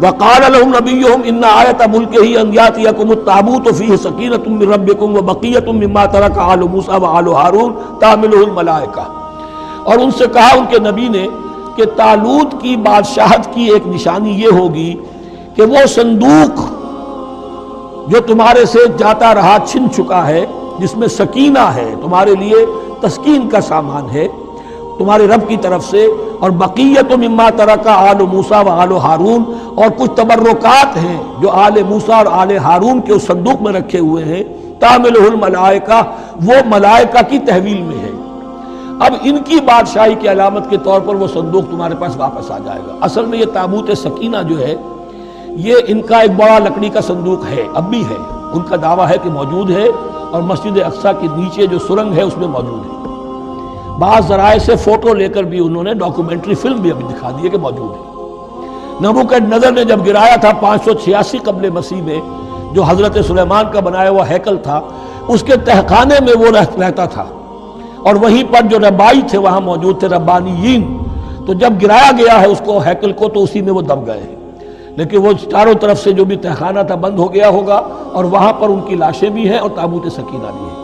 وقال لهم نبيهم ان آیۃ ملکہ ان یاتیکم التابوت فیہ سکینۃ من ربکم وبقیۃ مما ترک آل موسیٰ وآل ہارون تحملہ الملائکہ، اور ان سے کہا ان کے نبی نے کہ طالوت کی بادشاہت کی ایک نشانی یہ ہوگی کہ وہ صندوق جو تمہارے سے جاتا رہا چھن چکا ہے، جس میں سکینہ ہے، تمہارے لیے تسکین کا سامان ہے تمہارے رب کی طرف سے، اور بقیت مما ترک آل موسیٰ و آل ہارون، اور کچھ تبرکات ہیں جو آل موسیٰ اور آل ہارون کے اس صندوق میں رکھے ہوئے ہیں، تحملہ الملائکہ، وہ ملائکہ کی تحویل میں ہے۔ اب ان کی بادشاہی کی علامت کے طور پر وہ صندوق تمہارے پاس واپس آ جائے گا۔ اصل میں یہ تابوت سکینہ جو ہے یہ ان کا ایک بڑا لکڑی کا صندوق ہے، اب بھی ہے، ان کا دعویٰ ہے کہ موجود ہے، اور مسجد اقصیٰ کے نیچے جو سرنگ ہے اس میں موجود ہے۔ بعض ذرائع سے فوٹو لے کر بھی انہوں نے ڈاکومنٹری فلم بھی ابھی دکھا دی ہے کہ موجود ہے۔ نبوکدنضر نے جب گرایا تھا 586 قبل مسیح میں، جو حضرت سلیمان کا بنایا ہوا ہیکل تھا، اس کے تہخانے میں وہ رہتا تھا، اور وہیں پر جو ربائی تھے وہاں موجود تھے، ربانیین۔ تو جب گرایا گیا ہے اس کو ہیکل کو، تو اسی میں وہ دب گئے ہیں، لیکن وہ چاروں طرف سے جو بھی تہخانہ تھا بند ہو گیا ہوگا، اور وہاں پر ان کی لاشیں بھی ہیں اور تابوت سکینہ بھی ہے۔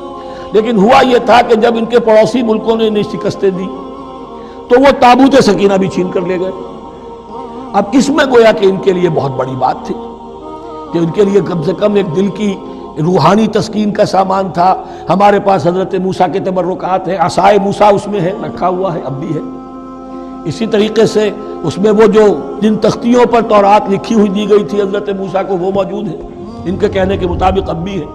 لیکن ہوا یہ تھا کہ جب ان کے پڑوسی ملکوں نے انہیں شکستیں دی تو وہ تابوت سکینہ بھی چھین کر لے گئے۔ اب اس میں گویا کہ ان کے لیے بہت بڑی بات تھی کہ ان کے لیے کم سے کم ایک دل کی روحانی تسکین کا سامان تھا۔ ہمارے پاس حضرت موسیٰ کے تبرکات ہیں، عصائے موسیٰ اس میں ہے، رکھا ہوا ہے، اب بھی ہے۔ اسی طریقے سے اس میں وہ جو جن تختیوں پر تورات لکھی ہوئی دی گئی تھی حضرت موسیٰ کو، وہ موجود ہے، ان کے کہنے کے مطابق اب بھی ہے۔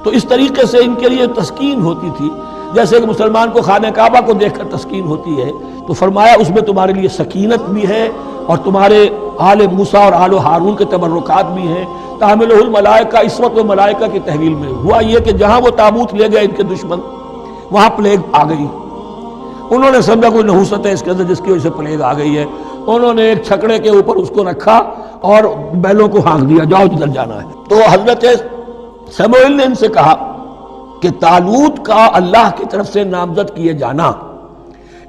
تو اس طریقے سے ان کے لیے تسکین ہوتی تھی، جیسے کہ مسلمان کو خانہ کعبہ کو دیکھ کر تسکین ہوتی ہے، تو فرمایا اس میں تمہارے لیے سکینت بھی ہے، اور تمہارے آل موسیٰ اور آل ہارون کے تبرکات بھی ہیں۔ تحملہ الملائکہ، اس وقت وہ ملائکہ کی تحویل میں ہوا یہ کہ جہاں وہ تابوت لے گئے ان کے دشمن، وہاں پلیگ آ گئی۔ انہوں نے سمجھا کوئی نحوست ہے اس کے اندر جس کی وجہ سے پلیگ آ گئی ہے، انہوں نے ایک چھکڑے کے اوپر اس کو رکھا اور بیلوں کو ہانک دیا، جاؤ جدھر جانا ہے۔ تو حضرت سموئیل نے ان سے کہا کہ طالوت کا اللہ کی طرف سے نامزد کیے جانا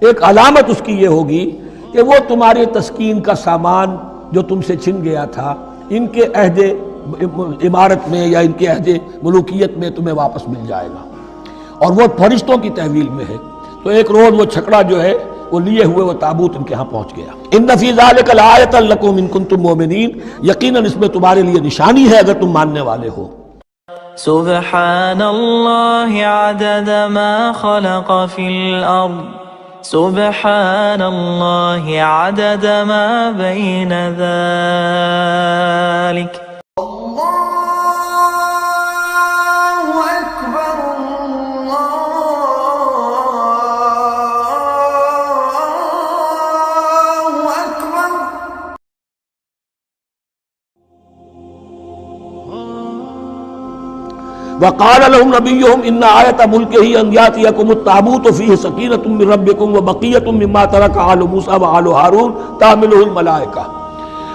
ایک علامت اس کی یہ ہوگی کہ وہ تمہاری تسکین کا سامان جو تم سے چھن گیا تھا، ان کے عہد عمارت میں یا ان کے عہد ملوکیت میں تمہیں واپس مل جائے گا، اور وہ فرشتوں کی تحویل میں ہے۔ تو ایک روز وہ چھکڑا جو ہے وہ لیے ہوئے وہ تابوت ان کے ہاں پہنچ گیا۔ ان فی ذلک لآیۃ لکم ان کنتم مؤمنین، یقیناً اس میں تمہارے لیے نشانی ہے اگر تم ماننے والے ہو۔ سبحان اللہ عدد ما خلق فی الارض، سبحان اللہ عدد ما بین ذلک۔ وقال لهم نبيهم ان آیۃ ملکہ ان یاتیکم التابوت فیہ سکینۃ من ربکم وبقیۃ مما ترک آل موسیٰ وآل ہارون تحملہ الملائکہ،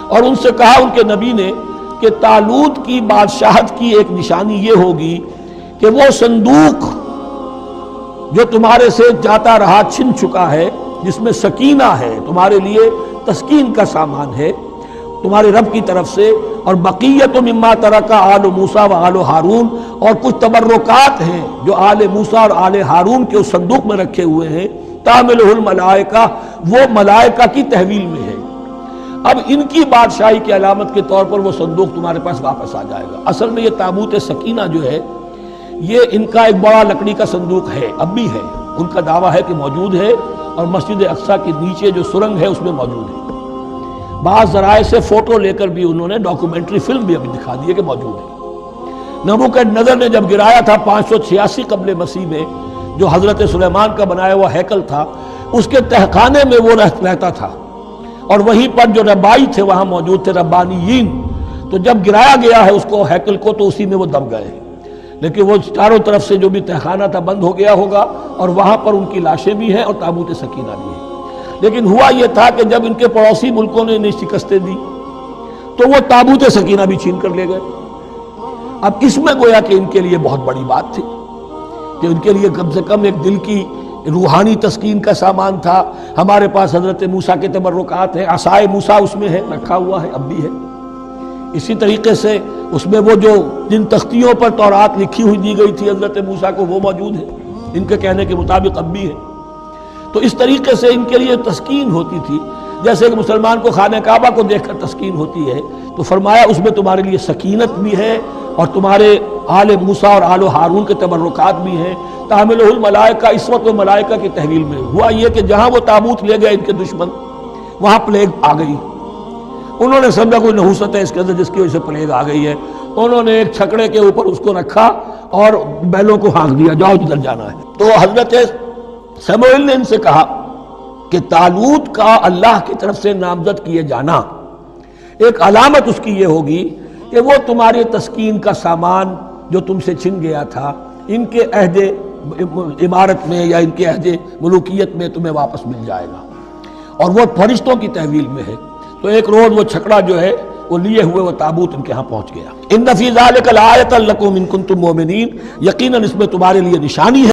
اور ان سے کہا ان کے نبی نے کہ طالوت کی بادشاہت کی ایک نشانی یہ ہوگی کہ وہ صندوق جو تمہارے سے جاتا رہا چھن چکا ہے، جس میں سکینہ ہے، تمہارے لیے تسکین کا سامان ہے تمہارے رب کی طرف سے، اور بقیت مما ترک آل موسیٰ و آل ہارون، اور کچھ تبرکات ہیں جو آل موسیٰ اور آل ہارون کے اس صندوق میں رکھے ہوئے ہیں، تحملہ الملائکہ، وہ ملائکہ کی تحویل میں ہے۔ اب ان کی بادشاہی کی علامت کے طور پر وہ صندوق تمہارے پاس واپس آ جائے گا۔ اصل میں یہ تابوت سکینہ جو ہے یہ ان کا ایک بڑا لکڑی کا صندوق ہے، اب بھی ہے، ان کا دعویٰ ہے کہ موجود ہے، اور مسجد اقصیٰ کے نیچے جو سرنگ ہے اس میں موجود ہے۔ بعض ذرائع سے فوٹو لے کر بھی انہوں نے ڈاکومنٹری فلم بھی ابھی دکھا دی ہے کہ موجود ہے۔ نبوکدنضر نے جب گرایا تھا 586 قبل مسیح میں، جو حضرت سلیمان کا بنایا ہوا ہیکل تھا، اس کے تہخانے میں وہ رہتا تھا، اور وہیں پر جو ربائی تھے وہاں موجود تھے، ربانیین۔ تو جب گرایا گیا ہے اس کو ہیکل کو، تو اسی میں وہ دب گئے ہیں، لیکن وہ چاروں طرف سے جو بھی تہخانہ تھا بند ہو گیا ہوگا، اور وہاں پر ان کی لاشیں بھی ہیں اور تابوت سکینہ بھی ہے۔ لیکن ہوا یہ تھا کہ جب ان کے پڑوسی ملکوں نے انہیں شکستیں دی تو وہ تابوت سکینہ بھی چھین کر لے گئے۔ اب اس میں گویا کہ ان کے لیے بہت بڑی بات تھی کہ ان کے لیے کم سے کم ایک دل کی روحانی تسکین کا سامان تھا. ہمارے پاس حضرت موسیٰ کے تبرکات ہیں، عصائے موسیٰ اس میں ہے، رکھا ہوا ہے، اب بھی ہے. اسی طریقے سے اس میں وہ جو جن تختیوں پر تورات لکھی ہوئی دی گئی تھی حضرت موسیٰ کو، وہ موجود ہے ان کے کہنے کے مطابق، اب بھی ہے. تو اس طریقے سے ان کے لیے تسکین ہوتی تھی، جیسے کہ مسلمان کو خانہ کعبہ کو دیکھ کر تسکین ہوتی ہے. تو فرمایا اس میں تمہارے لیے سکینت بھی ہے، اور تمہارے آل موسیٰ اور آل ہارون کے تبرکات بھی ہیں. تحملہ الملائکہ، اس وقت وہ ملائکہ کی تحویل میں ہوا یہ کہ جہاں وہ تابوت لے گئے ان کے دشمن، وہاں پلیگ آ گئی. انہوں نے سمجھا کوئی نحوست ہے اس کے اندر جس کی وجہ سے پلیگ آ گئی ہے. انہوں نے ایک چھکڑے کے اوپر اس کو رکھا اور بیلوں کو ہانک دیا، جاؤ جدھر جانا ہے. تو حضرت سموئیل نے ان سے کہا کہ طالوت کا اللہ کی طرف سے نامزد کیے جانا ایک علامت اس کی یہ ہوگی کہ وہ تمہاری تسکین کا سامان جو تم سے چھن گیا تھا، ان کے عہد عمارت میں یا ان کے عہد ملوکیت میں تمہیں واپس مل جائے گا، اور وہ فرشتوں کی تحویل میں ہے. تو ایک روز وہ چھکڑا جو ہے وہ لیے ہوئے وہ تابوت ان کے ہاں پہنچ گیا. ان فی ذلک لآیۃ لکم ان کنتم مؤمنین، یقیناً اس میں تمہارے لیے نشانی ہے.